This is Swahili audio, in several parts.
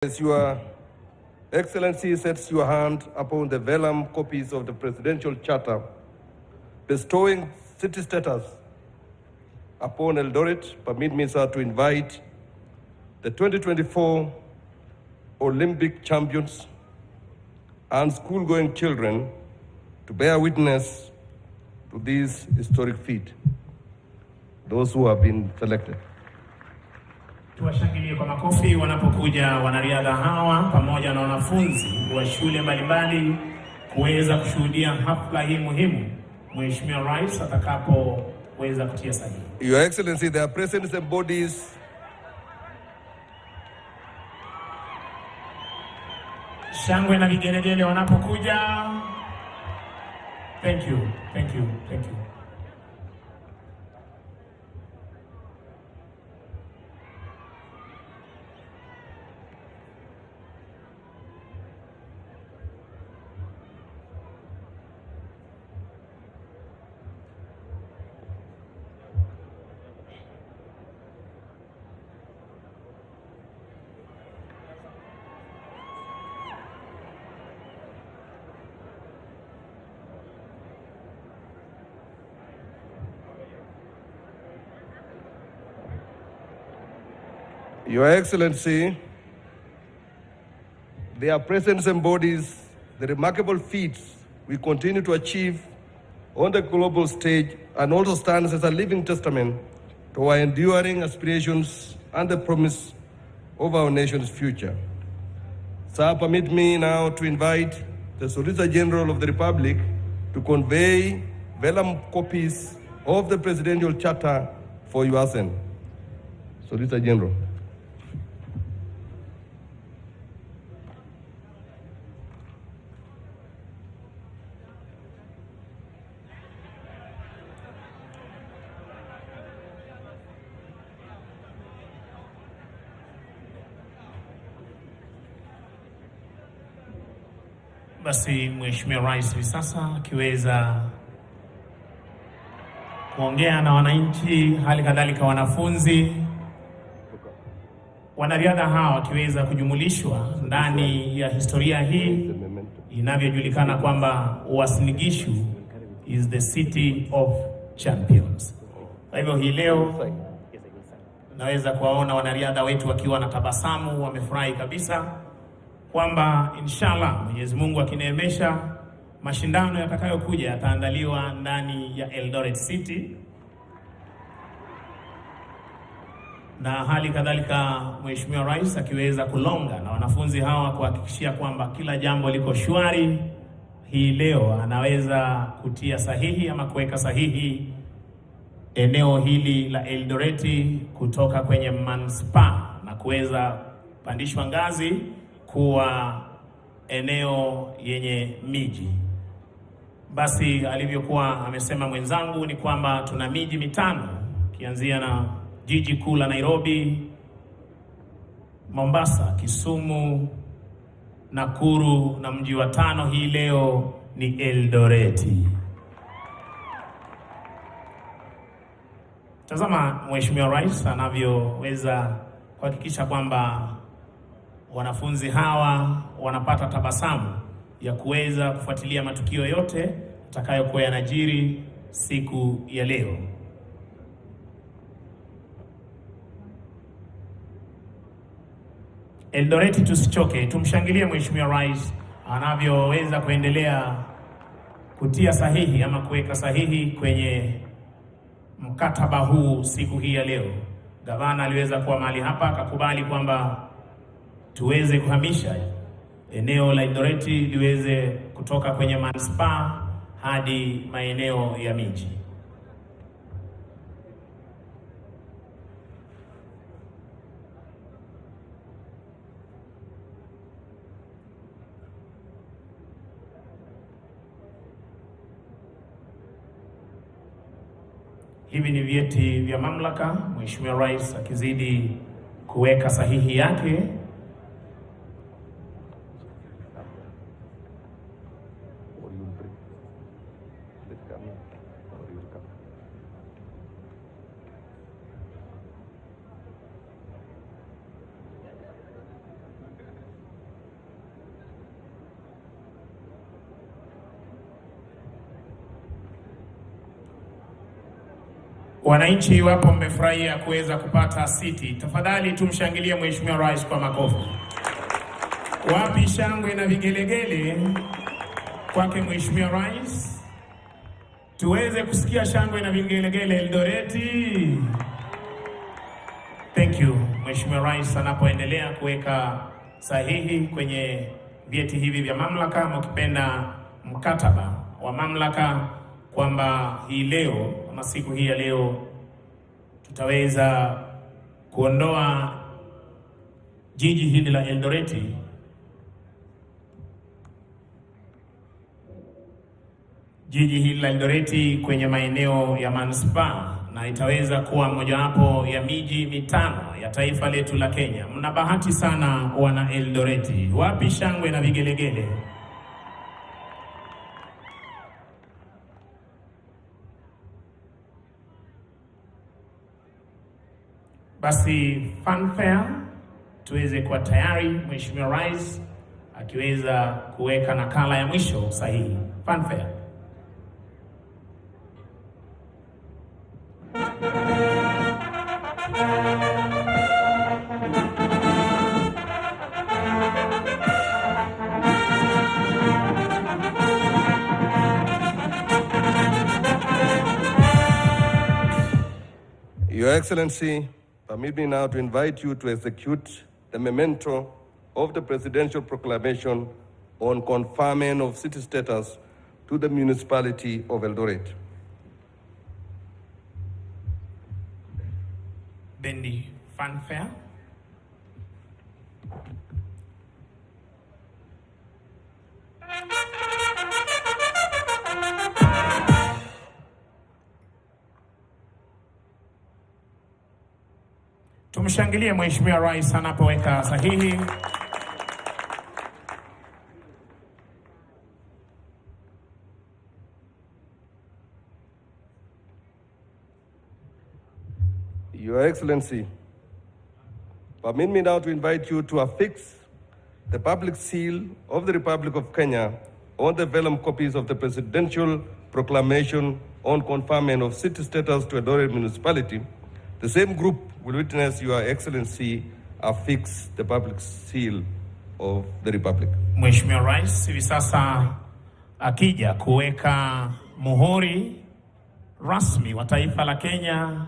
As Your Excellency sets your hand upon the vellum copies of the Presidential Charter bestowing city status upon Eldoret, permit me, sir, to invite the 2024 Olympic champions and school-going children to bear witness to this historic feat, those who have been selected. Tuwashangilie kwa makofi wanapokuja wanariadha hawa pamoja na wanafunzi wa shule mbalimbali kuweza kushuhudia hafla hii muhimu Mheshimiwa Rais atakapoweza kutia sahihi. Your Excellency, their presence embodies shangwe na vigelegele wanapokuja. Thank you, thank you, thank you. Your Excellency, their presence embodies the remarkable feats we continue to achieve on the global stage and also stands as a living testament to our enduring aspirations and the promise of our nation's future. Sir, permit me now to invite the Solicitor General of the Republic to convey vellum copies of the Presidential Charter for your assent. Solicitor General. Basi Mheshimiwa Rais hivi sasa akiweza kuongea na wananchi, hali kadhalika wanafunzi, wanariadha hawa wakiweza kujumulishwa ndani ya historia hii inavyojulikana kwamba Uasin Gishu is the city of champions. Kwa hivyo hii leo naweza kuwaona wanariadha wetu wakiwa na tabasamu, wamefurahi kabisa kwamba inshallah Mwenyezi Mungu akineemesha mashindano yatakayokuja yataandaliwa ndani ya Eldoret City, na hali kadhalika Mheshimiwa Rais akiweza kulonga na wanafunzi hawa kuhakikishia kwamba kila jambo liko shwari. Hii leo anaweza kutia sahihi ama kuweka sahihi eneo hili la Eldoret kutoka kwenye manispaa na kuweza pandishwa ngazi kuwa eneo yenye miji. Basi alivyokuwa amesema mwenzangu ni kwamba tuna miji mitano kianzia na jiji kuu la Nairobi, Mombasa, Kisumu, Nakuru na mji wa tano hii leo ni Eldoret. Tazama Mheshimiwa Rais anavyoweza kuhakikisha kwamba wanafunzi hawa wanapata tabasamu ya kuweza kufuatilia matukio yote yatakayokuwa yanajiri siku ya leo. Eldoret tusichoke, tumshangilie Mheshimiwa Rais anavyoweza kuendelea kutia sahihi ama kuweka sahihi kwenye mkataba huu siku hii ya leo. Gavana aliweza kuwa mahali hapa akakubali kwamba tuweze kuhamisha eneo la Eldoret liweze kutoka kwenye manispaa hadi maeneo ya miji. Hivi ni vyeti vya mamlaka, Mheshimiwa Rais akizidi kuweka sahihi yake. Wananchi wapo mmefurahia kuweza kupata siti. Tafadhali tumshangilie Mheshimiwa Rais kwa makofi. Wapi shangwe na vigelegele kwake Mheshimiwa Rais? Tuweze kusikia shangwe na vigelegele Eldoreti. Thank you. Mheshimiwa Rais anapoendelea kuweka sahihi kwenye vyeti hivi vya mamlaka, mkipenda mkataba wa mamlaka, kwamba hii leo ama siku hii ya leo tutaweza kuondoa jiji hili la Eldoreti kwenye maeneo ya manispaa, na itaweza kuwa mojawapo ya miji mitano ya taifa letu la Kenya. Mna bahati sana wana Eldoreti. Wapi shangwe na vigelegele? Basi fanfare tuweze kuwa tayari, Mheshimiwa Rais akiweza kuweka nakala ya mwisho sahihi. Fanfare. Your Excellency, permit me now to invite you to execute the memento of the presidential proclamation on conferment of city status to the municipality of Eldoret. Bendi fanfare. Tumshangilie Mheshimiwa Rais anapoweka sahihi. Your Excellency, permit me now to invite you to affix the public seal of the Republic of Kenya on the vellum copies of the presidential proclamation on conferment of city status to Eldoret municipality. The same group will witness Your Excellency affix the public seal of the Republic. Mheshimiwa Rais hivi sasa akija kuweka muhuri rasmi wa taifa la Kenya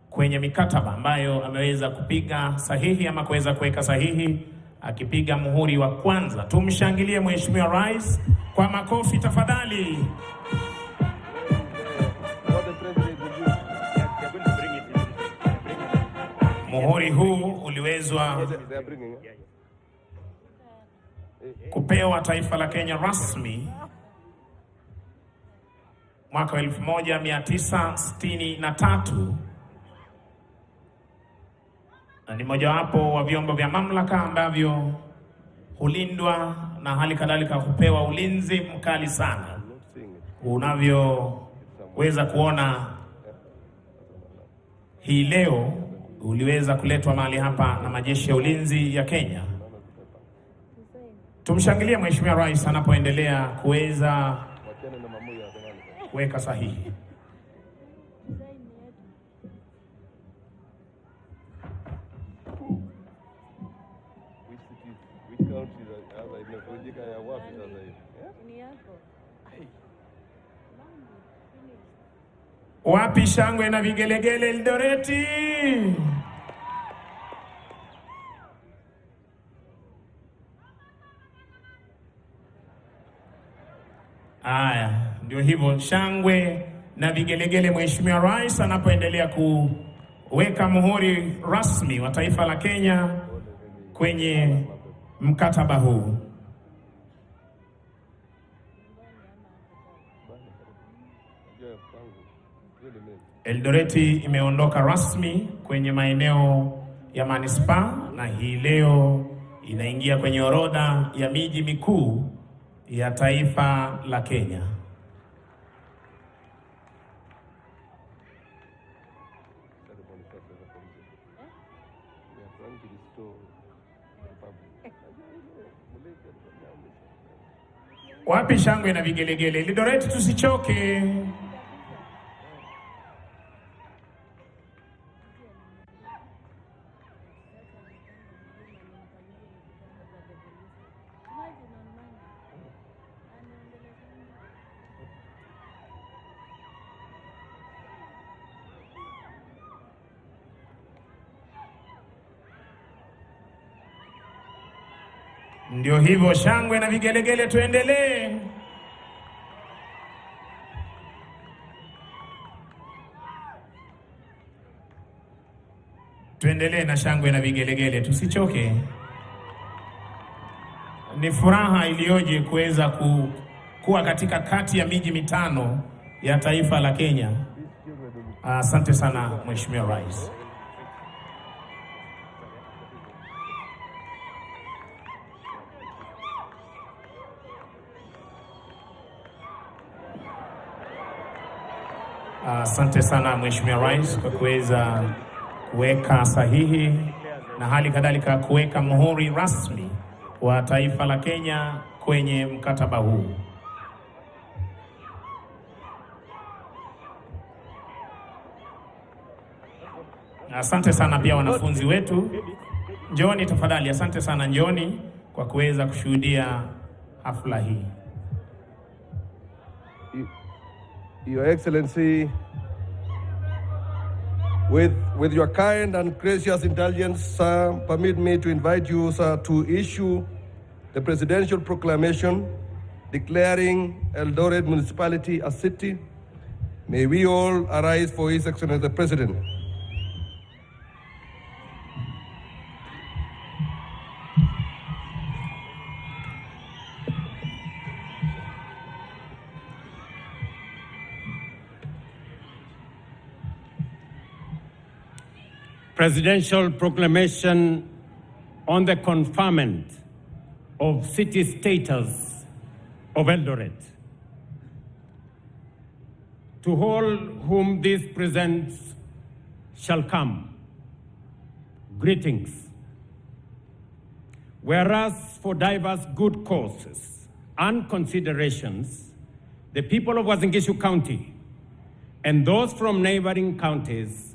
kwenye mikataba ambayo ameweza kupiga sahihi ama kuweza kuweka sahihi, akipiga muhuri wa kwanza. Tumshangilie Mheshimiwa Rais kwa makofi tafadhali. Muhuri huu uliwezwa kupewa taifa la Kenya rasmi mwaka 1963 na ni mojawapo wa vyombo vya mamlaka ambavyo hulindwa na hali kadhalika hupewa ulinzi mkali sana. Unavyoweza kuona hii leo uliweza kuletwa mahali hapa na majeshi ya ulinzi ya Kenya. Tumshangilie Mheshimiwa Rais anapoendelea kuweza kuweka sahihi. Wapi shangwe na vigelegele Eldoreti? Aya, ndio hivyo, shangwe na vigelegele Mheshimiwa Rais anapoendelea kuweka muhuri rasmi wa taifa la Kenya kwenye mkataba huu. Eldoreti imeondoka rasmi kwenye maeneo ya manispaa na hii leo inaingia kwenye orodha ya miji mikuu ya taifa la Kenya. Wapi shangwe na vigelegele? Eldoreti tusichoke. Ndio hivyo, shangwe na vigelegele, tuendelee. Tuendelee na shangwe na vigelegele, tusichoke. Ni furaha iliyoje kuweza kuwa katika kati ya miji mitano ya taifa la Kenya. Asante sana Mheshimiwa Rais. Asante sana Mheshimiwa Rais kwa kuweza kuweka sahihi na hali kadhalika kuweka muhuri rasmi wa taifa la Kenya kwenye mkataba huu. Asante sana pia wanafunzi wetu. Njooni tafadhali, asante sana, njooni kwa kuweza kushuhudia hafla hii. Your Excellency, with your kind and gracious indulgence, sir, permit me to invite you, sir, to issue the presidential proclamation declaring Eldoret municipality a city. May we all arise for His Excellency the President. Presidential proclamation on the conferment of city status of Eldoret. To all whom this presents shall come, greetings. Whereas for diverse good causes and considerations, the people of Uasin Gishu County and those from neighboring counties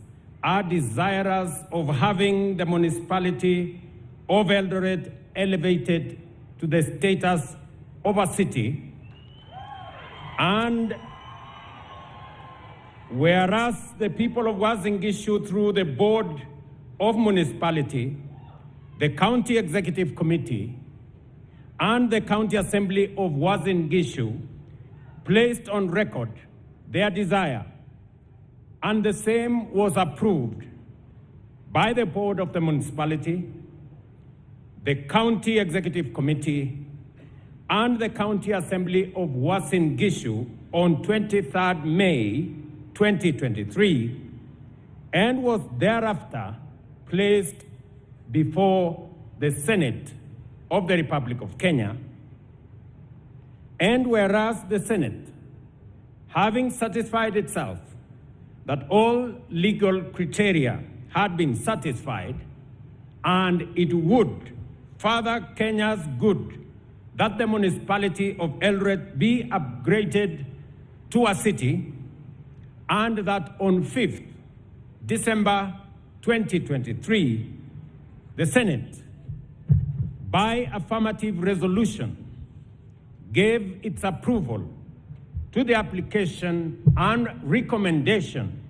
are desirous of having the municipality of Eldoret elevated to the status of a city, and whereas the people of Uasin Gishu, through the Board of Municipality, the County Executive Committee, and the County Assembly of Uasin Gishu, placed on record their desire, and the same was approved by the Board of the Municipality, the County Executive Committee, and the County Assembly of Uasin Gishu on 23rd May 2023, and was thereafter placed before the Senate of the Republic of Kenya. And whereas the Senate, having satisfied itself that all legal criteria had been satisfied, and it would further Kenya's good that the municipality of Eldoret be upgraded to a city, and that on 5th December 2023, the Senate, by affirmative resolution, gave its approval to the application and recommendation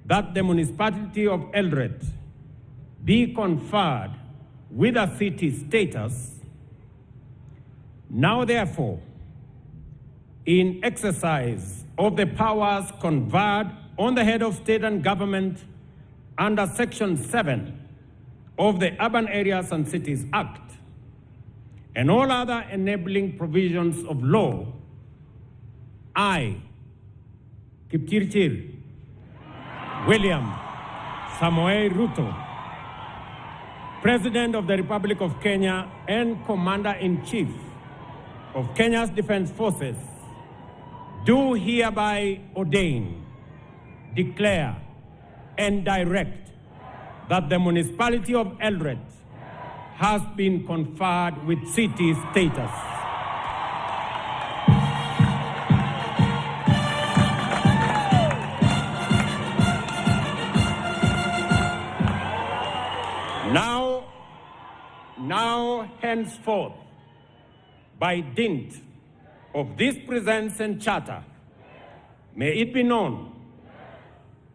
that the municipality of Eldoret be conferred with a city status. Now therefore, in exercise of the powers conferred on the head of state and government under Section 7 of the Urban Areas and Cities Act, and all other enabling provisions of law, I, Kipchirchir William Samoei Ruto, President of the Republic of Kenya and Commander-in-Chief of Kenya's Defense Forces, do hereby ordain, declare, and direct that the municipality of Eldoret has been conferred with city status. Now, henceforth, by dint of this presence and charter, may it be known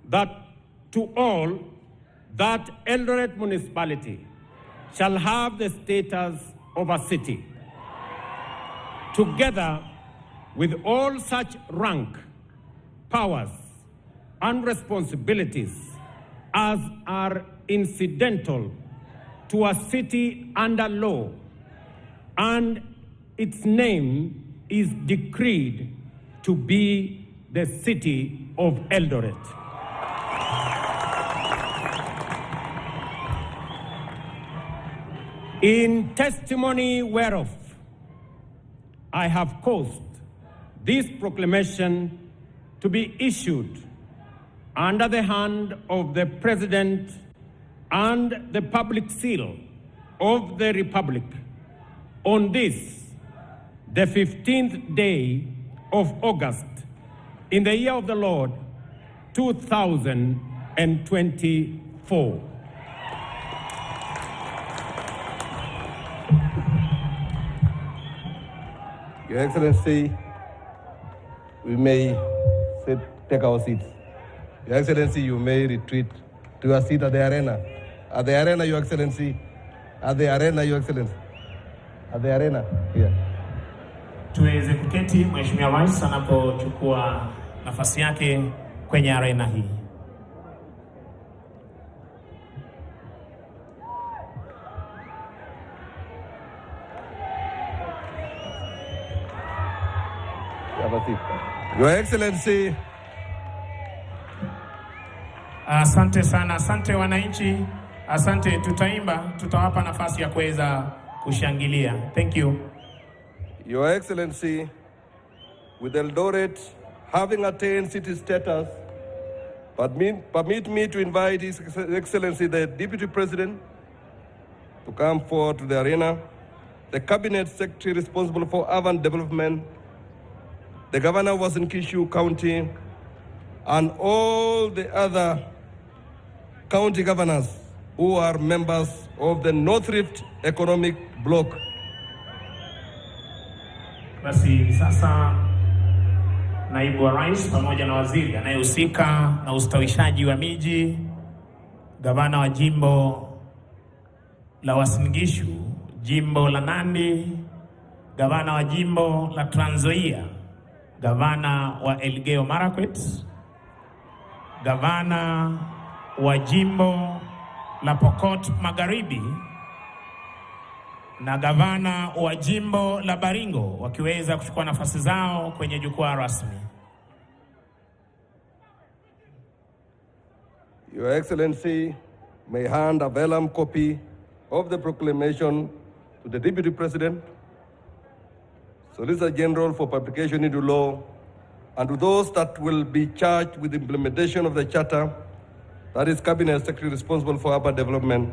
that to all that Eldoret municipality shall have the status of a city. together with all such rank, powers, and responsibilities as are incidental to a city under law, and its name is decreed to be the city of Eldoret. In testimony whereof I have caused this proclamation to be issued under the hand of the President and the public seal of the Republic on this, the 15th day of August, in the year of the Lord, 2024. Your Excellency, we may take our seats. Your Excellency, you may retreat to your seat at the arena. At the arena, Your Excellency. At the arena, Your Excellency. At the arena, here. Tuweze kuketi Mheshimiwa Rais anapochukua nafasi yake kwenye arena hii. Your Excellency. Asante sana, asante wananchi, asante. Tutaimba, tutawapa nafasi ya kuweza kushangilia. Thank you. Your Excellency, with Eldoret having attained city status, permit me to invite His Excellency the Deputy President to come forward to the arena, the Cabinet Secretary responsible for urban development, the Governor of Uasin Gishu County, and all the other county governors who are members of the North Rift Economic Bloc. Basi sasa Naibu wa Rais pamoja na waziri anayehusika na ustawishaji wa miji, Gavana wa jimbo la Uasin Gishu, jimbo la Nandi, Gavana wa jimbo la Trans Nzoia, Gavana wa Elgeyo Marakwet, Gavana wa jimbo la Pokot Magharibi na Gavana wa jimbo la Baringo wakiweza kuchukua nafasi zao kwenye jukwaa rasmi. Your Excellency may hand a vellum copy of the proclamation to the Deputy President, Solicitor General for publication into law, and to those that will be charged with implementation of the Charter, that is Cabinet Secretary responsible for urban development,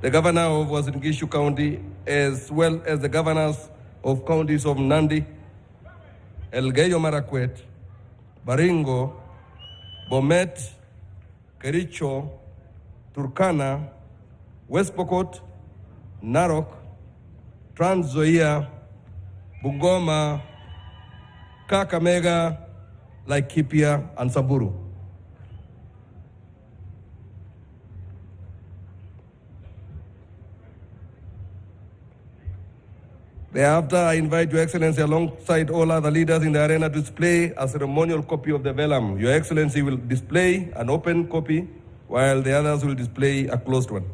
the Governor of Uasin Gishu County, as well as the governors of counties of Nandi, Elgeyo Marakwet, Baringo, Bomet, Kericho, Turkana, West Pokot, Narok, Trans Nzoia, Bungoma, Kakamega, Laikipia, and Samburu. Thereafter, I invite Your Excellency alongside all other leaders in the arena to display a ceremonial copy of the vellum. Your Excellency will display an open copy while the others will display a closed one.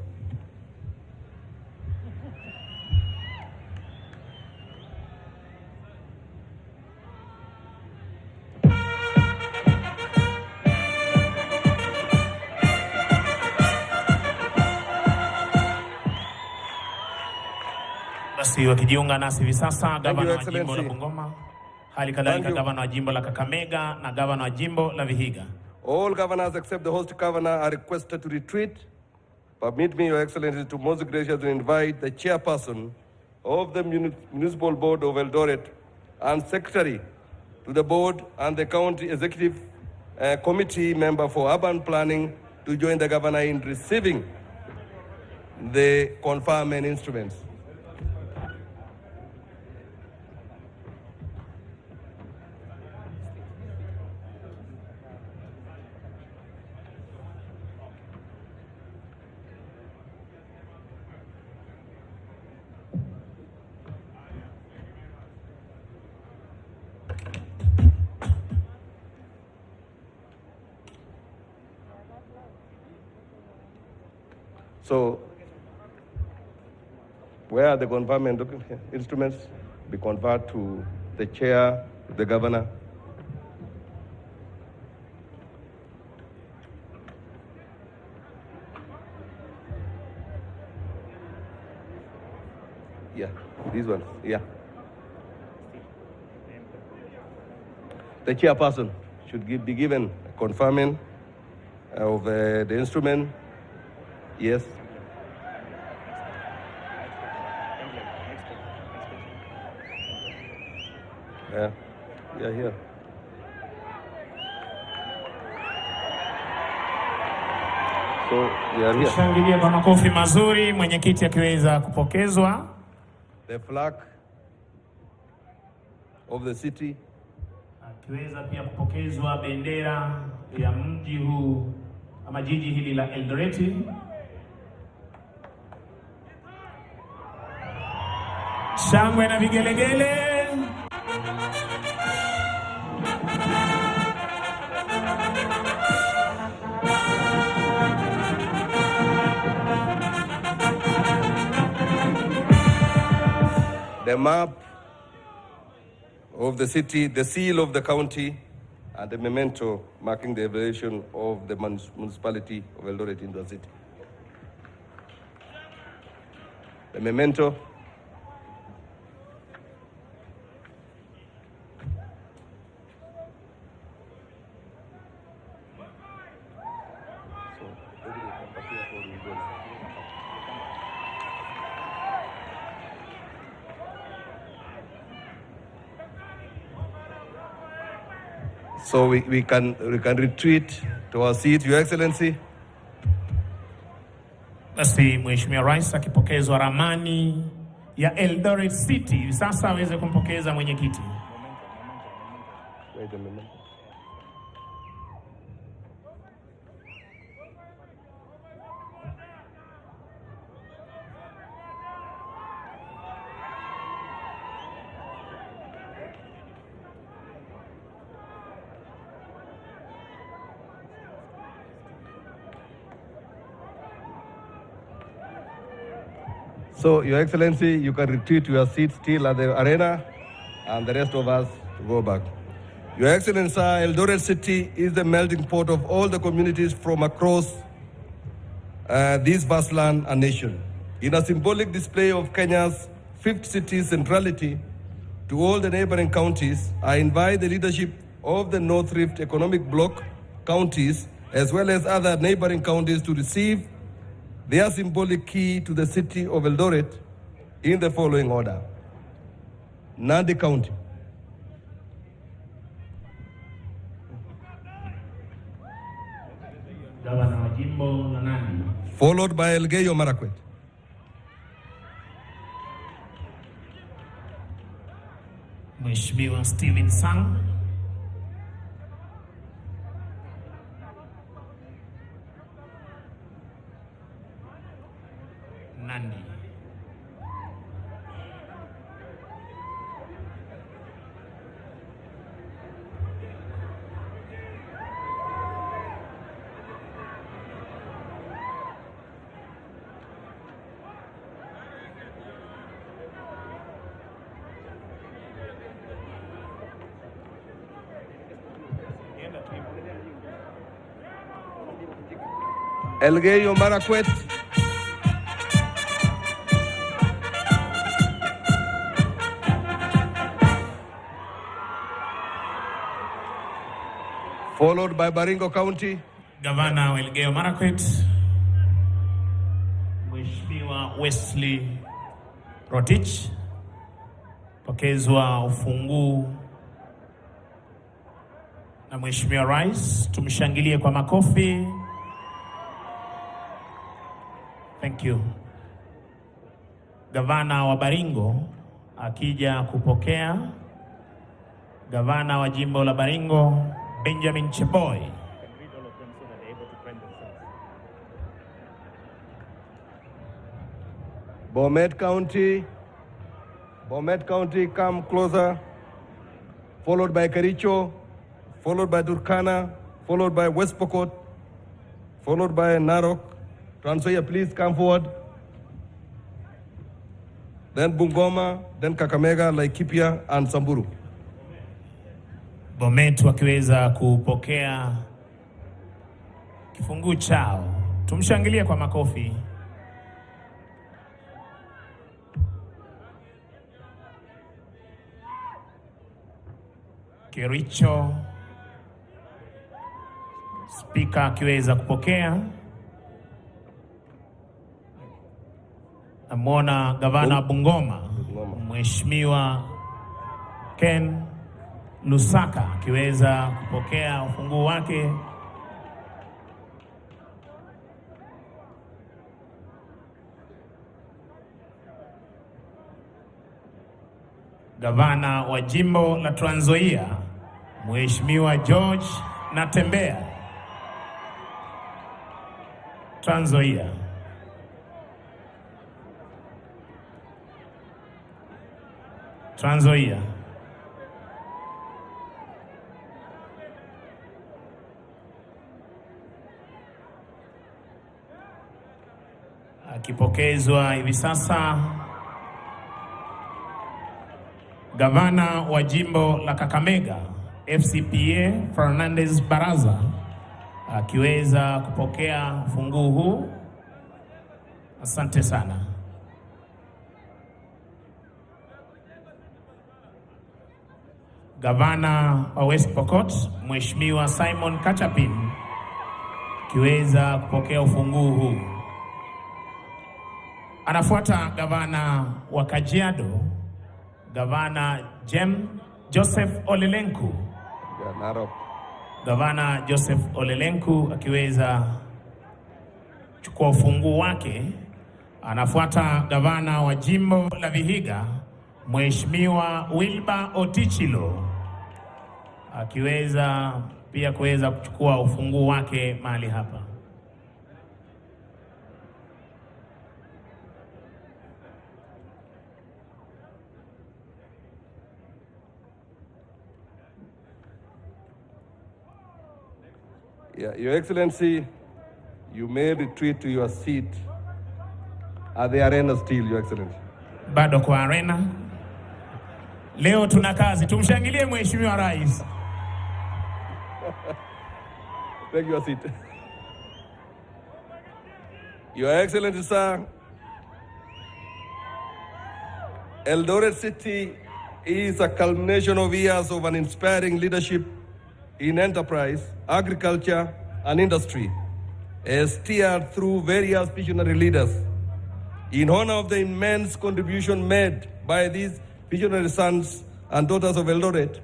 Basi wakijiunga nasi hivi sasa Gavana wa jimbo la Bungoma, hali kadhalika Gavana wa jimbo la Kakamega na Gavana wa jimbo la Vihiga. All governors except the host governor are requested to retreat. Permit me, Your Excellency, to most graciously invite the chairperson of the Municipal Board of Eldoret and secretary to the board and the county executive committee member for urban planning to join the governor in receiving the conferment instruments. So, where are the conferment instruments? Be conferred to the chair, the governor. Yeah, these ones, yeah. The chairperson should be given a conferment of the instrument. Yes. Yeah, here. So, we are here. Shangilia kwa makofi mazuri, mwenyekiti akiweza kupokezwa. The flag of the city. Akiweza pia kupokezwa bendera ya mji huu ama jiji hili la Eldoreti. Shangwe na vigelegele. The map of the city, the seal of the county, and the memento marking the evaluation of the municipality of Eldoret into the city. The memento. So we can retreat to our seat, Your Excellency. Basi Mheshimiwa Rais akipokezwa ramani ya Eldoret City, sasa aweze kumpokeza mwenyekiti. Wait a minute. So, Your Excellency, you can retreat to your seat still at the arena, and the rest of us to go back. Your Excellency, Eldoret City is the melting pot of all the communities from across this vast land and nation. In a symbolic display of Kenya's fifth city centrality to all the neighboring counties, I invite the leadership of the North Rift Economic Bloc counties, as well as other neighboring counties, to receive their symbolic key to the city of Eldoret in the following order. Nandi County. Gavana wa jimbo la Nandi. Followed by Elgeyo Marakwet. Mheshimiwa Stephen Sang. Nandi. Elgeyo Marakwet. Followed by Baringo County. Gavana wa Elgeyo Marakwet, Mheshimiwa Wesley Rotich, pokezwa ufunguu na Mheshimiwa Rais. Tumshangilie kwa makofi. Thank you. Gavana wa Baringo akija kupokea. Gavana wa jimbo la Baringo, Benjamin Cheboy. Bomet County, come closer. Followed by Kericho, followed by Turkana, followed by West Pokot, followed by Narok, Trans Nzoia, please come forward. Then Bungoma, then Kakamega, Laikipia, and Samburu. Bomet wakiweza kupokea kifungu chao. Tumshangilie kwa makofi. Kericho, Spika akiweza kupokea. Namwona gavana Bungoma, Mheshimiwa Ken Lusaka akiweza kupokea ufunguo wake. Gavana wa jimbo la Trans Nzoia, Mheshimiwa George Natembeya, Trans Nzoia. Trans Nzoia. Akipokezwa hivi sasa gavana wa jimbo la Kakamega, FCPA Fernandez Baraza, akiweza kupokea ufunguo huu. Asante sana. Gavana wa West Pokot, Mheshimiwa Simon Kachapin, akiweza kupokea ufunguo huu. Anafuata gavana wa Kajiado, Gavana Joseph Olelenku. Gavana Joseph Olelenku akiweza chukua ufunguo wake. Anafuata gavana wa jimbo la Vihiga, Mheshimiwa Wilbur Otichilo, akiweza pia kuweza kuchukua ufunguo wake mahali hapa. Yeah, Your Excellency, you may retreat to your seat at the arena still, Your Excellency. Bado kwa arena. Leo tuna kazi. Tumshangilie Mheshimiwa Rais. Take your seat. Your Excellency, sir, Eldoret City is a culmination of years of an inspiring leadership in enterprise, agriculture, and industry, steered through various visionary leaders. In honor of the immense contribution made by these visionary sons and daughters of Eldoret,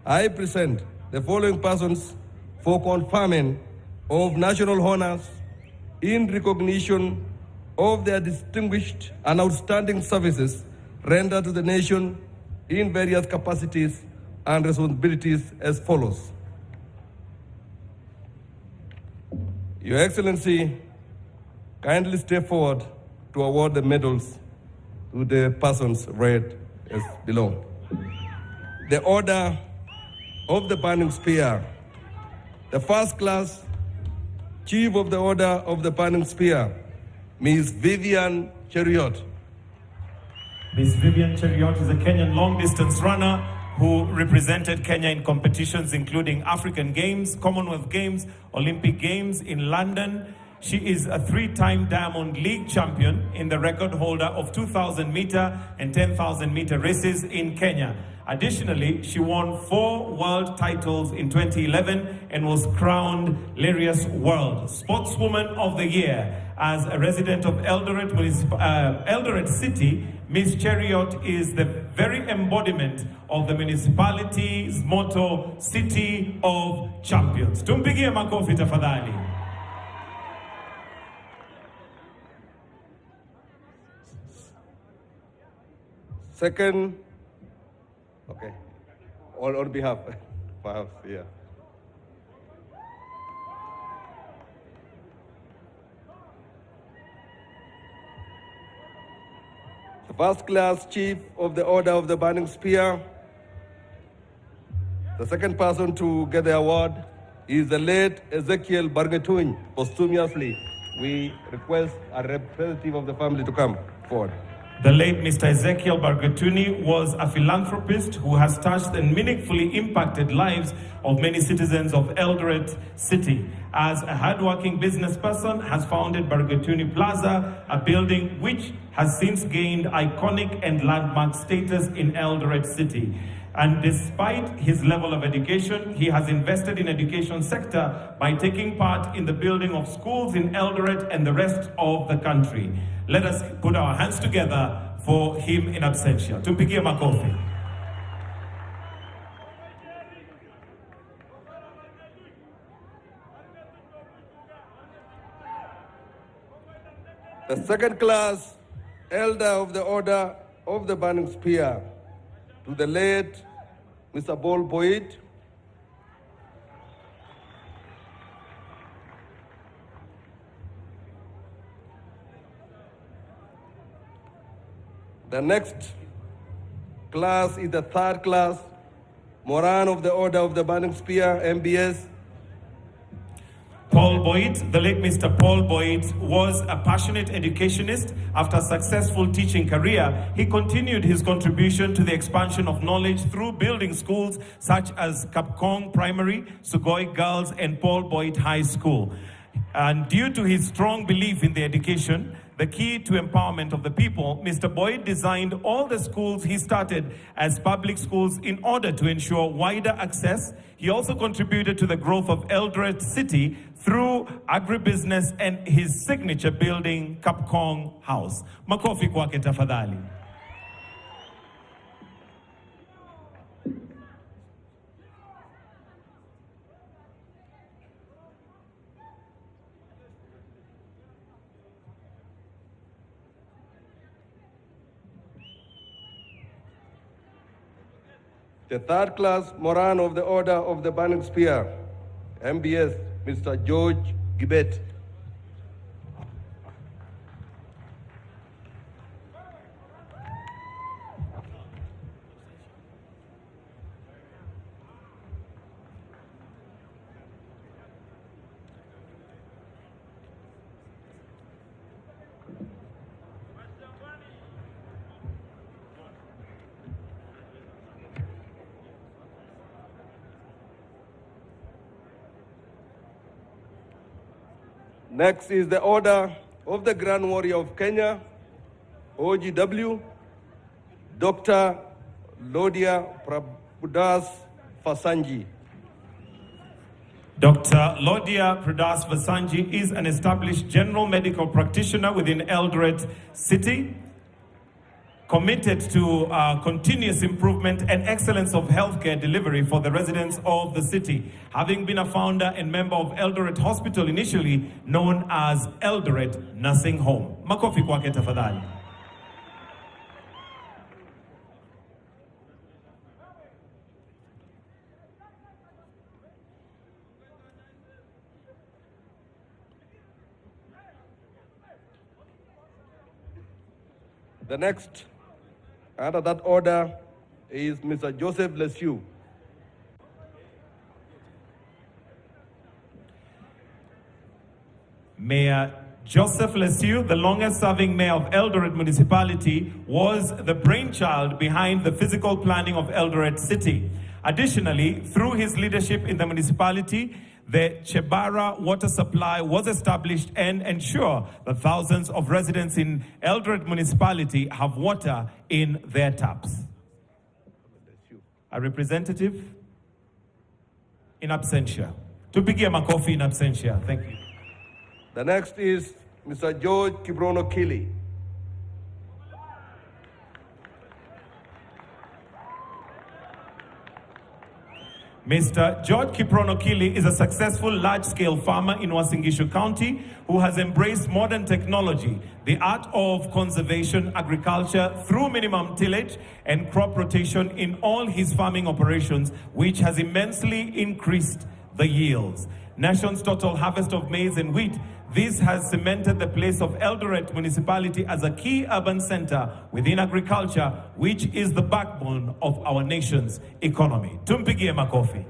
I present the following persons for conferment of national honors in recognition of their distinguished and outstanding services rendered to the nation in various capacities and responsibilities as follows. Your Excellency, kindly step forward to award the medals to the persons read as below. The Order of the Burning Spear. The first class Chief of the Order of the Burning Spear, Ms. Vivian Cheruiyot. Ms. Vivian Cheruiyot is a Kenyan long-distance runner who represented Kenya in competitions including African Games, Commonwealth Games, Olympic Games in London. She is a 3-time Diamond League champion in the record holder of 2,000-meter and 10,000-meter races in Kenya. Additionally, she won 4 world titles in 2011 and was crowned Larius World Sportswoman of the Year. As a resident of Eldoret City, Ms. Cheruiyot is the very embodiment of the municipality's motto, City of Champions. Tumpigie makofi tafadhali. Second, okay, on behalf, perhaps, yeah. The first class Chief of the Order of the Burning Spear. The second person to get the award is the late Ezekiel Bargetuny, posthumously we request a representative of the family to come forward. The late Mr. Ezekiel Bargatuni was a philanthropist who has touched and meaningfully impacted lives of many citizens of Eldoret City. As a hardworking business person, has founded Bargatuni Plaza, a building which has since gained iconic and landmark status in Eldoret City. And despite his level of education, he has invested in education sector by taking part in the building of schools in Eldoret and the rest of the country. Let us put our hands together for him in absentia. Tumpigie makofi. The second class Elder of the Order of the Burning Spear, to the late Mr. Paul Boyd, the next class is the third class Moran of the Order of the Burning Spear, MBS. Paul Boyd, the late Mr. Paul Boyd, was a passionate educationist. After a successful teaching career, he continued his contribution to the expansion of knowledge through building schools such as Kapkong Primary, Sugoi Girls, and Paul Boyd High School. And due to his strong belief in the education, the key to empowerment of the people, Mr. Boyd designed all the schools he started as public schools in order to ensure wider access. He also contributed to the growth of Eldoret City through agribusiness and his signature building, Kapkong House. Makofi kwake tafadhali. The third class Moran of the Order of the Burning Spear, MBS, Mr. George Gibet. Next is the Order of the Grand Warrior of Kenya, OGW, Dr. Lodia Prabhudas Fasanji. Dr. Lodia Prabhudas Fasanji is an established general medical practitioner within Eldoret City, committed to continuous improvement and excellence of healthcare delivery for the residents of the city, having been a founder and member of Eldoret Hospital, initially known as Eldoret Nursing Home. Makofi kwake tafadhali. The next under that order is Mr. Joseph Lesu. Mayor Joseph Lesu, the longest-serving mayor of Eldoret Municipality, was the brainchild behind the physical planning of Eldoret City. Additionally, through his leadership in the municipality, the Chebara water supply was established and ensure that thousands of residents in Eldoret Municipality have water in their taps. A representative in absentia. Tupigie makofi in absentia. Thank you. The next is Mr. George Kibrono Kili. Mr. George Kiprono Kili is a successful large-scale farmer in Uasin Gishu County who has embraced modern technology, the art of conservation agriculture through minimum tillage and crop rotation in all his farming operations, which has immensely increased the yields. Nation's total harvest of maize and wheat. This has cemented the place of Eldoret Municipality as a key urban center within agriculture, which is the backbone of our nation's economy. Tumpigie makofi.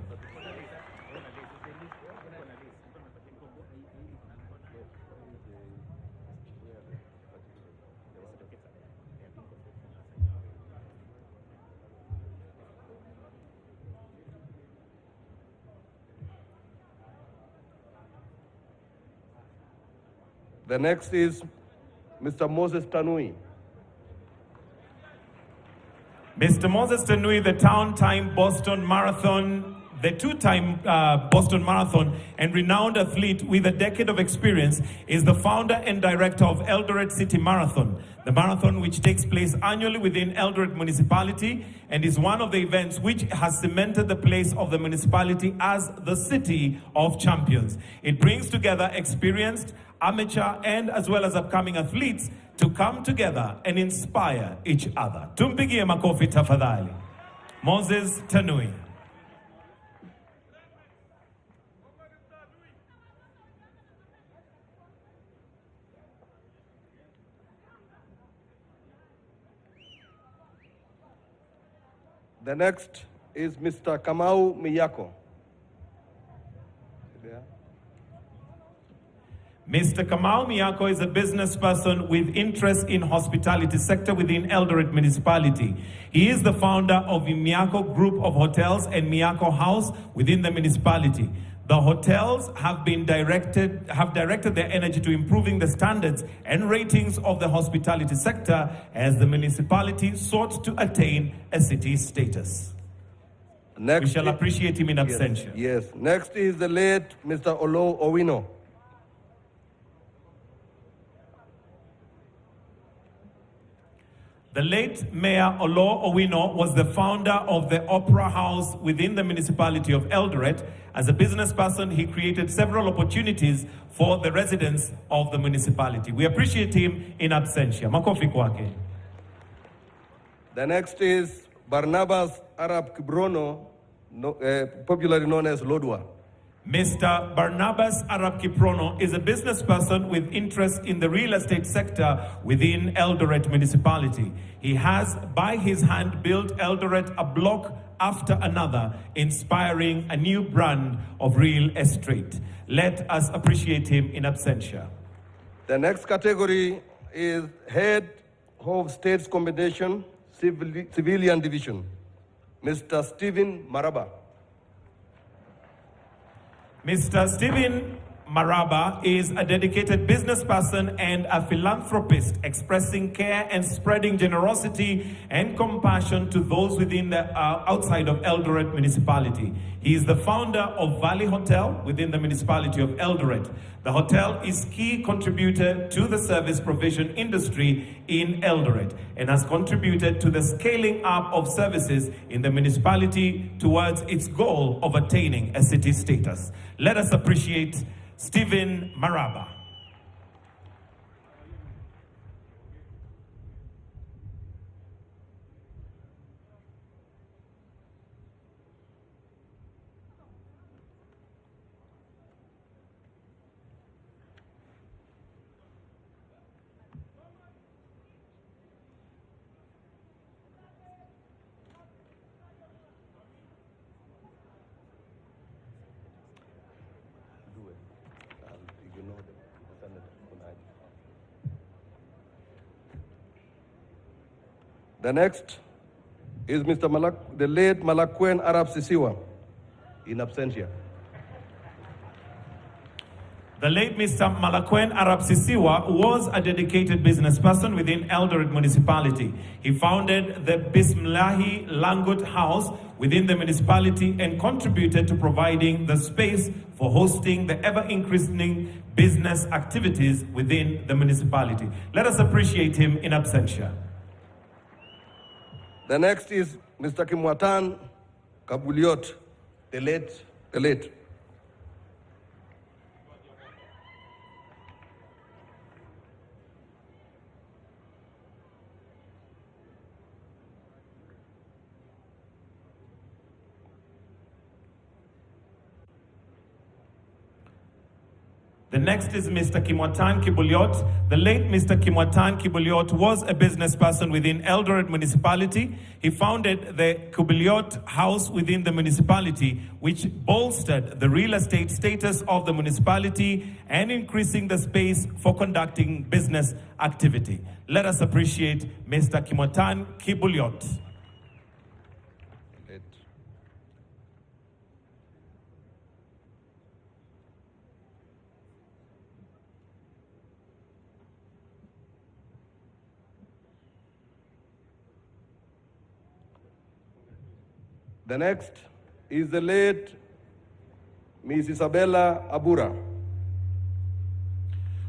The next is Mr. Moses Tanui. Mr. Moses Tanui, the two-time Boston Marathon and renowned athlete with a decade of experience, is the founder and director of Eldoret City Marathon, the marathon which takes place annually within Eldoret Municipality and is one of the events which has cemented the place of the municipality as the city of champions. It brings together experienced, amateur, and as well as upcoming athletes to come together and inspire each other. Tumpigie makofi tafadhali. Moses Tanui. The next is Mr. Kamau Miyako. Mr. Kamau Miyako is a business person with interest in hospitality sector within Eldoret Municipality. He is the founder of the Miyako Group of Hotels and Miyako House within the municipality. The hotels have directed their energy to improving the standards and ratings of the hospitality sector as the municipality sought to attain a city status. Next We shall appreciate him in absentia. Yes. Next is the late Mr. Olo Owino. The late Mayor Olo Owino was the founder of the Opera House within the municipality of Eldoret. As a business person, he created several opportunities for the residents of the municipality. We appreciate him in absentia. Makofi kwake. The next is Barnabas Arab Kibrono, popularly known as Lodwa. Mr. Barnabas Arab Kiprono is a business person with interest in the real estate sector within Eldoret Municipality. He has, by his hand, built Eldoret a block after another, inspiring a new brand of real estate. Let us appreciate him in absentia. The next category is Head of States Combination, Civilian Division, Mr. Stephen Maraba. Mr. Stephen Maraba is a dedicated business person and a philanthropist, expressing care and spreading generosity and compassion to those within the outside of Eldoret Municipality. He is the founder of Valley Hotel within the municipality of Eldoret. The hotel is key contributor to the service provision industry in Eldoret and has contributed to the scaling up of services in the municipality towards its goal of attaining a city status. Let us appreciate Stephen Maraba. The next is the late Malakwen Arab Sisiwa, in absentia. The late Mr. Malakwen Arab Sisiwa was a dedicated business person within Eldoret Municipality. He founded the Bismillahi Langut House within the municipality and contributed to providing the space for hosting the ever-increasing business activities within the municipality. Let us appreciate him in absentia. The next is Mr. Kimwatan Kabuliot, the late. The next is Mr. Kimwatan Kibuliot. The late Mr. Kimwatan Kibuliot was a business person within Eldoret Municipality. He founded the Kibuliot House within the municipality, which bolstered the real estate status of the municipality and increasing the space for conducting business activity. Let us appreciate Mr. Kimwatan Kibuliot. The next is the late Ms. Isabella Abura.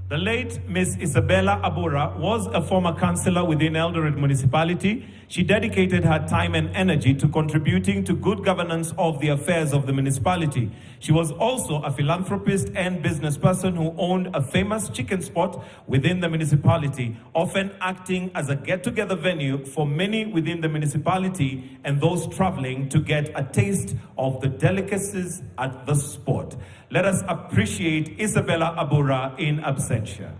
The late Miss Isabella Abura was a former councillor within Eldoret Municipality. She dedicated her time and energy to contributing to good governance of the affairs of the municipality. She was also a philanthropist and business person who owned a famous chicken spot within the municipality, often acting as a get-together venue for many within the municipality and those traveling to get a taste of the delicacies at the spot. Let us appreciate Isabella Abura in absentia.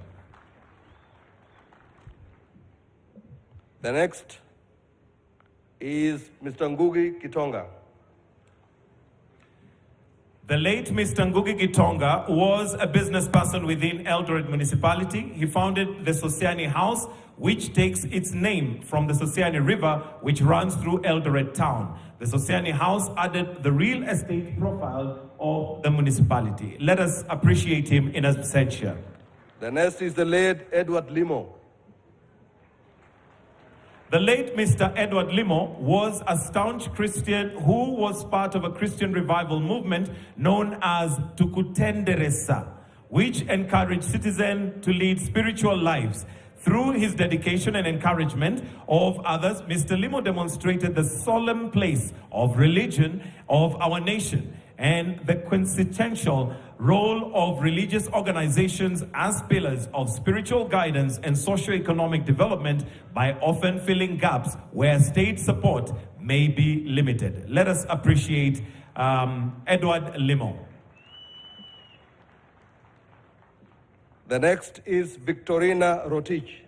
The next is Mr. Ngugi Kitonga. The late Mr. Ngugi Gitonga was a business person within Eldoret Municipality. He founded the Sosiani House, which takes its name from the Sosiani River, which runs through Eldoret town. The Sosiani House added the real estate profile of the municipality. Let us appreciate him in absentia. The next is the late Edward Limo. The late Mr. Edward Limo was a staunch Christian who was part of a Christian revival movement known as Tukutenderesa, which encouraged citizens to lead spiritual lives. Through his dedication and encouragement of others, Mr. Limo demonstrated the solemn place of religion of our nation and the quintessential role of religious organizations as pillars of spiritual guidance and socio-economic development by often filling gaps where state support may be limited. Let us appreciate Edward Limo. The next is Victorina Rotich.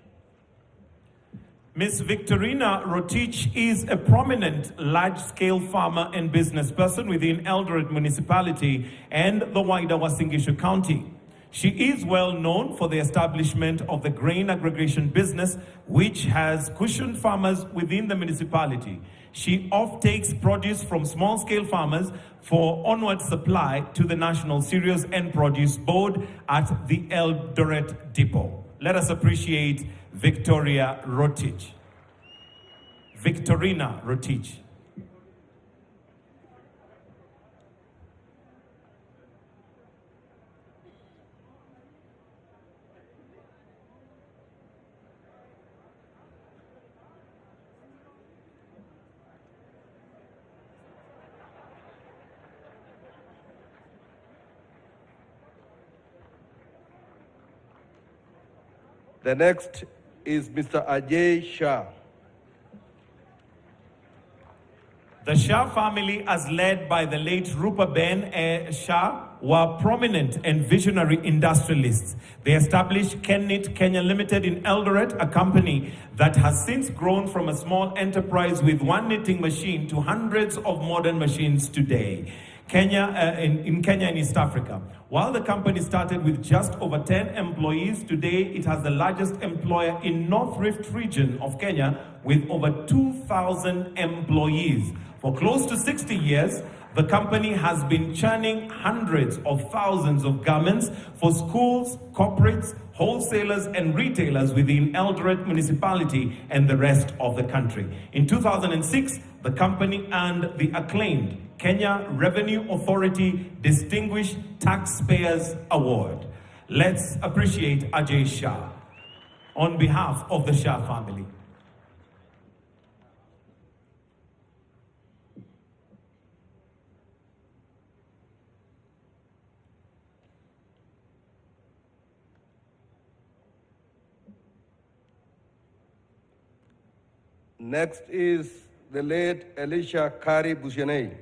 Ms. Victorina Rotich is a prominent large-scale farmer and business person within Eldoret Municipality and the wider Uasin Gishu County. She is well known for the establishment of the grain aggregation business, which has cushioned farmers within the municipality. She offtakes produce from small-scale farmers for onward supply to the National Cereals and Produce Board at the Eldoret Depot. Let us appreciate Victoria Rotich. Victorina Rotich. The next is Mr. Ajay Shah. The Shah family, as led by the late Rupa Ben Shah, were prominent and visionary industrialists. They established Kenknit Kenya Limited in Eldoret, a company that has since grown from a small enterprise with one knitting machine to hundreds of modern machines today. In Kenya and East Africa. While the company started with just over 10 employees, today it has the largest employer in North Rift region of Kenya with over 2,000 employees. For close to 60 years, the company has been churning hundreds of thousands of garments for schools, corporates, wholesalers and retailers within Eldoret Municipality and the rest of the country. In 2006, the company earned the acclaimed Kenya Revenue Authority Distinguished Taxpayers Award. Let's appreciate Ajay Shah on behalf of the Shah family. Next is the late Elisha Kari Bushenei.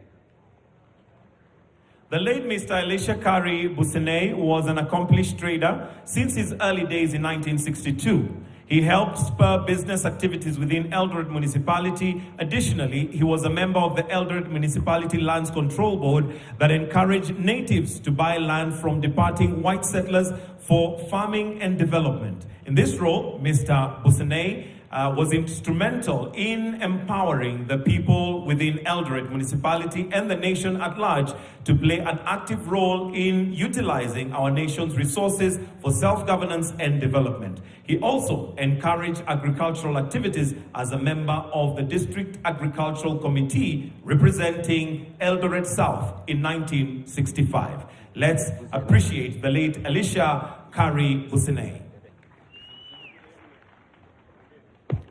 The late Mr. Elisha Kari Bushenei was an accomplished trader since his early days in 1962. He helped spur business activities within Eldoret Municipality. Additionally, he was a member of the Eldoret Municipality Lands Control Board that encouraged natives to buy land from departing white settlers for farming and development. In this role, Mr. Bushenei was instrumental in empowering the people within Eldoret municipality and the nation at large to play an active role in utilizing our nation's resources for self-governance and development. He also encouraged agricultural activities as a member of the District Agricultural Committee representing Eldoret South in 1965. Let's appreciate the late Elisha Kari Busine.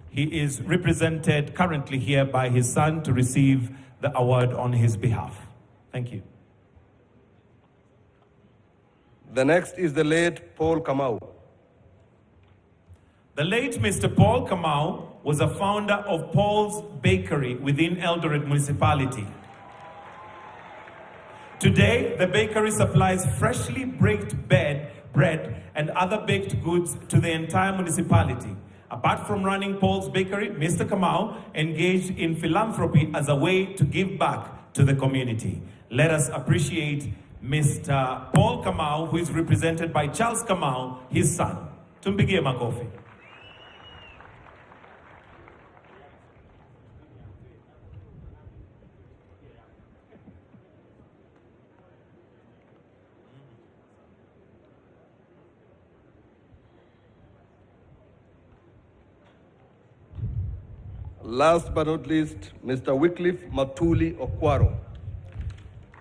He is represented currently here by his son to receive the award on his behalf. Thank you. The next is the late Paul Kamau. The late Mr. Paul Kamau was a founder of Paul's Bakery within Eldoret Municipality. Today, the bakery supplies freshly baked bread and other baked goods to the entire municipality. Apart from running Paul's Bakery, Mr. Kamau engaged in philanthropy as a way to give back to the community. Let us appreciate Mr. Paul Kamau, who is represented by Charles Kamau, his son. Tumpigie makofi. Last but not least, Mr. Wycliffe Matuli Okwaro.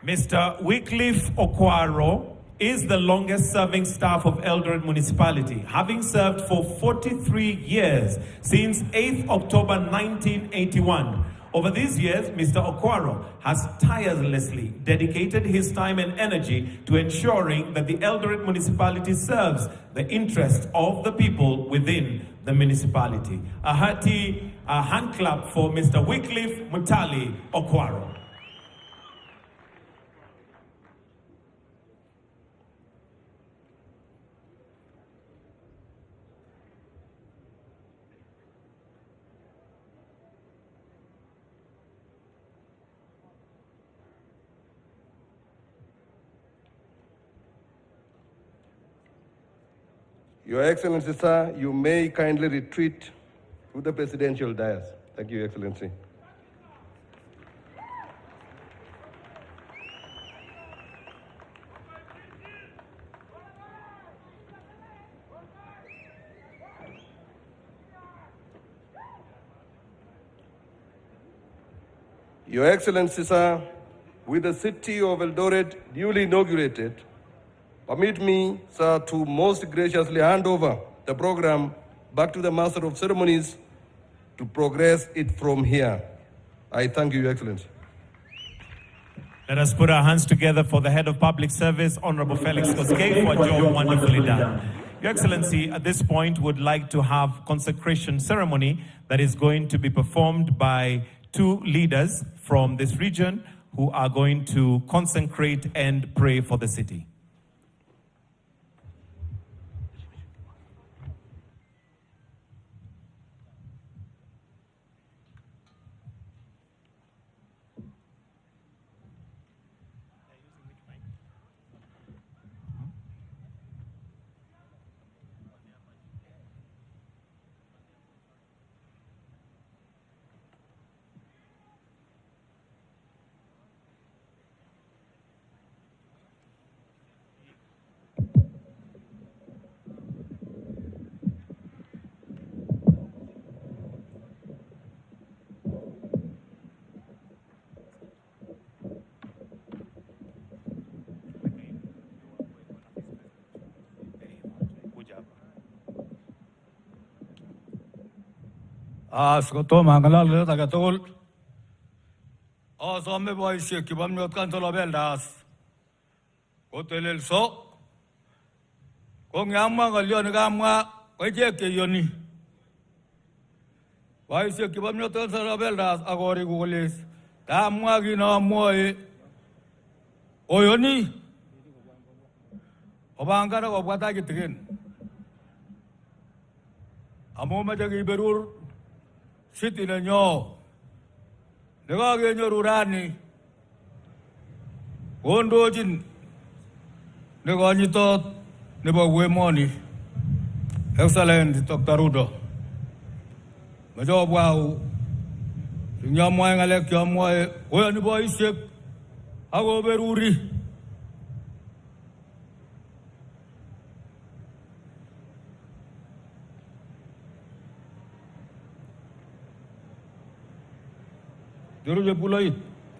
Mr. Wycliffe Okwaro is the longest serving staff of Eldoret Municipality, having served for 43 years since 8th October 1981. Over these years, Mr. Okwaro has tirelessly dedicated his time and energy to ensuring that the Eldoret Municipality serves the interests of the people within the municipality. A hearty hand clap for Mr. Wycliffe Mutali Okwaro. Your Excellency, sir, you may kindly retreat to the presidential dais. Thank you, Your Excellency. Your Excellency, sir, with the city of Eldoret duly inaugurated, permit me, sir, to most graciously hand over the program back to the Master of Ceremonies to progress it from here. I thank you, Your Excellency. Let us put our hands together for the Head of Public Service, Honorable Felix Koskei, for a job wonderfully done. Your Excellency, at this point, would like to have consecration ceremony that is going to be performed by two leaders from this region who are going to consecrate and pray for the city. Skoto mangalal le tagatol. Asome boyse kibam nyot kan tolo beldas. Kotelel so. Kong yamma galyon gamma oje ke yoni. Boyse kibam nyot kan tolo beldas agori gulis. Tamwa gino moe. Oyoni. Obangara obata gitin. Amo majagi berur. Siti na nyo, nagagay nyo rurani, kondo jin, nagagay to, nabagwe moni, excellent Dr. Rudo. Majo bwau. Nyamwa ngalek yamwa oya ni boy isek. Ago beruri. Deruje pulai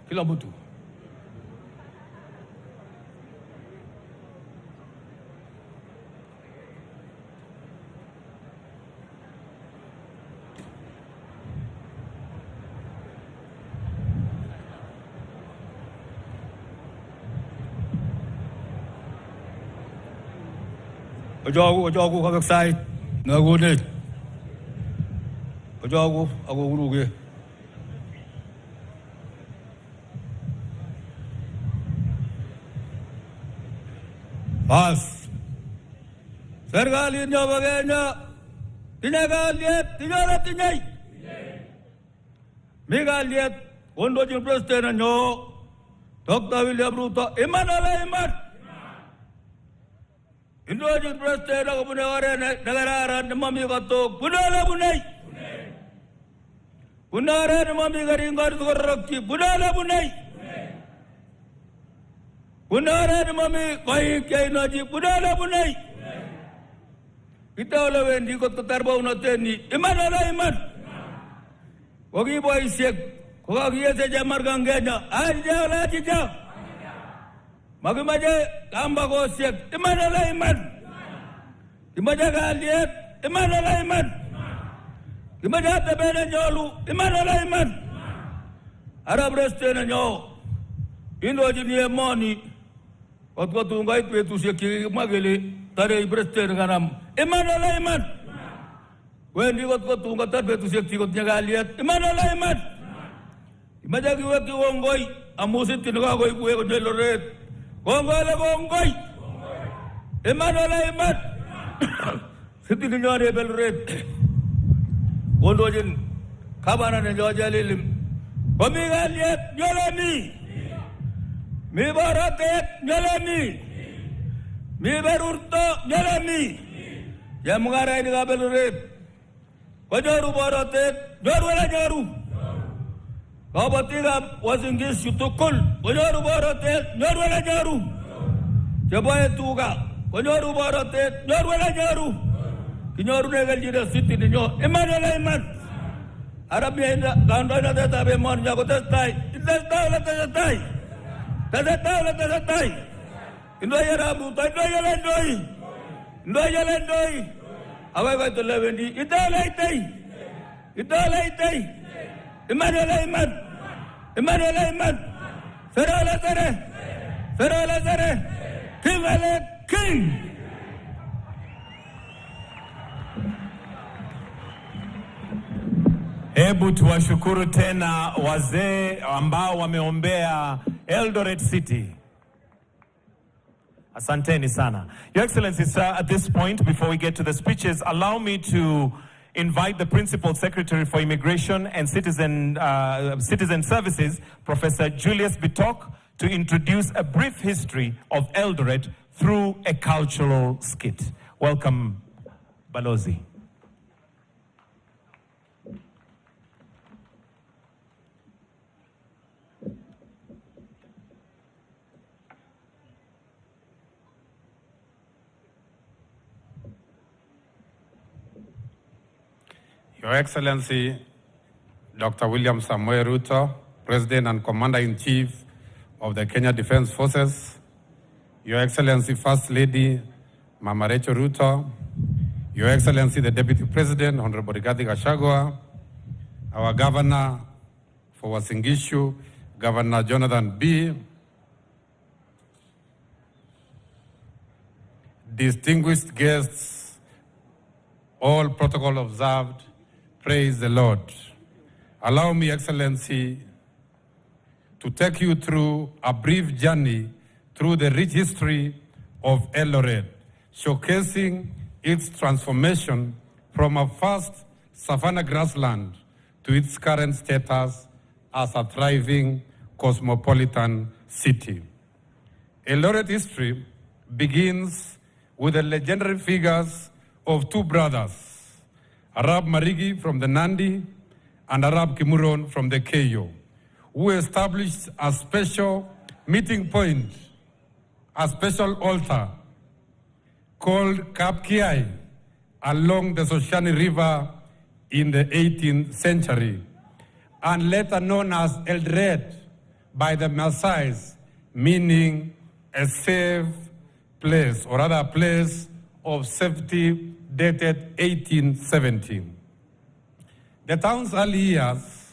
kila mtu. Ojo kabek sai nagune. Ojo ako uruge. Bas. Sergali nyo bagenya. Tinagaliet, tinyay. Migaliet, kondo jil president nyo. Dr. William Ruto, iman ala iman. Indo jil president ako punawari nagararan na mami kato. Punala punay. Punara na mami karingar tukaraki. Punala punay. Punara na mami kaya kaya naji. Punala punay. Kita wala wendi ko tatarbaw natin ni iman ala iman. Wag ibo isek. Kung agiya sa jamar gangganya. Aja wala aja. Magimaja kamba ko isek. Iman ala iman. Imaja kaliet. Iman ala iman. Imaja tabena nyolu. Iman ala iman. Arab reste na nyo. Indo jini emoni. Wat tungay petu siya magili. Tare ibreste ganam. Iman ala iman. Wendi wat tungay tare petu siya kaliet. Iman ala iman. Imaja kiweki wongoy. Amusin tinagoy kuwe ko jeloret. Wongoy la wongoy. Iman ala iman. Siti ninyo rebelret. Wondojin kabana ne jojalilim. Pamigaliet nyolani. Mi baratet nyolani. Mi berurto nyolani. Jamungara ini kabelret. Kojoru baratet joru wala joru. Kabatiga wasingis yutukul. Kojoru baratet joru wala joru. Jaboye tuga. Kojoru baratet joru wala joru. Kinyoru negal jida siti ninyo. Iman ala iman. Arabia ina kando ina teta be mon jago testai. Testai la testai. Testai la testai. Indo ya rabu. Indo ya lendoi. Indo ya lendoi. Awai kai to levendi. Itala itai. Itala itai. Iman ala iman. Iman ala iman. Sera ala sere. Sera ala sere. King ala king. Hebu tuwashukuru tena wazee ambao wameombea Eldoret City. Asanteni sana. Your Excellency, sir, at this point, before we get to the speeches, allow me to invite the Principal Secretary for Immigration and Citizen Services, Professor Julius Bitok, to introduce a brief history of Eldoret through a cultural skit. Welcome, Balozi. Your Excellency, Dr. William Samoei Ruto, President and Commander-in-Chief of the Kenya Defense Forces, Your Excellency, First Lady, Mama Rachel Ruto, Your Excellency, the Deputy President, Honorable Rigathi Gachagua, our Governor for Uasin Gishu, Governor Jonathan B., distinguished guests, all protocol observed, praise the Lord. Allow me, Excellency, to take you through a brief journey through the rich history of Eldoret, showcasing its transformation from a first savanna grassland to its current status as a thriving cosmopolitan city. Eldoret history begins with the legendary figures of two brothers, Arab Marigi from the Nandi, and Arab Kimuron from the Keyo, who established a special meeting point, a special altar called Kapkiai along the Soshani River in the 18th century, and later known as Eldred by the Maasais, meaning a safe place, or rather a place of safety, dated 1870. The town's early years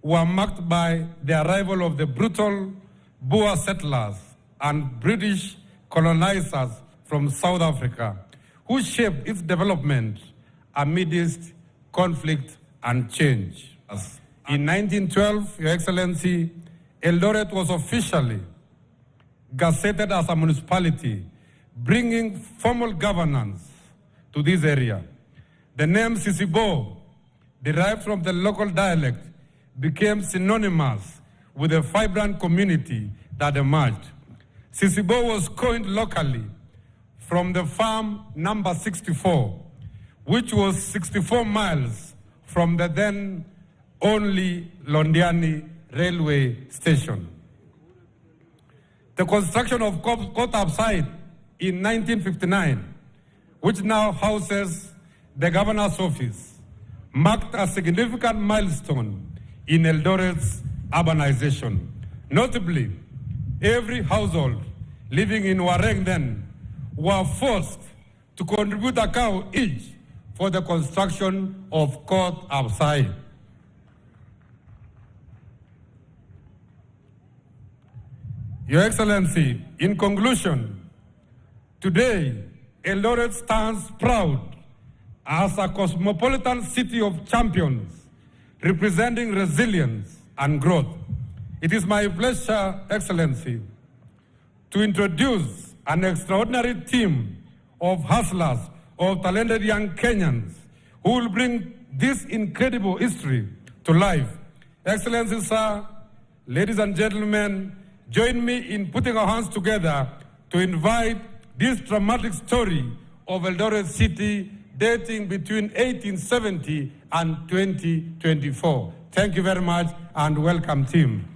were marked by the arrival of the brutal Boer settlers and British colonizers from South Africa, who shaped its development amidst conflict and change. In 1912, Your Excellency, Eldoret was officially gazetted as a municipality, bringing formal governance to this area. The name Sisibo, derived from the local dialect, became synonymous with a vibrant community that emerged. Sisibo was coined locally from the farm number 64, which was 64 miles from the then only Londiani railway station. The construction of Kota site in 1959, which now houses the governor's office, marked a significant milestone in Eldoret's urbanization. Notably, every household living in Wareng then were forced to contribute a cow each for the construction of Kot Absai. Your Excellency, in conclusion, today, Eldoret stands proud as a cosmopolitan city of champions, representing resilience and growth. It is my pleasure, Excellency, to introduce an extraordinary team of hustlers, of talented young Kenyans, who will bring this incredible history to life. Excellency, sir, ladies and gentlemen, join me in putting our hands together to invite this dramatic story of Eldoret City dating between 1870 and 2024. Thank you very much and welcome, team.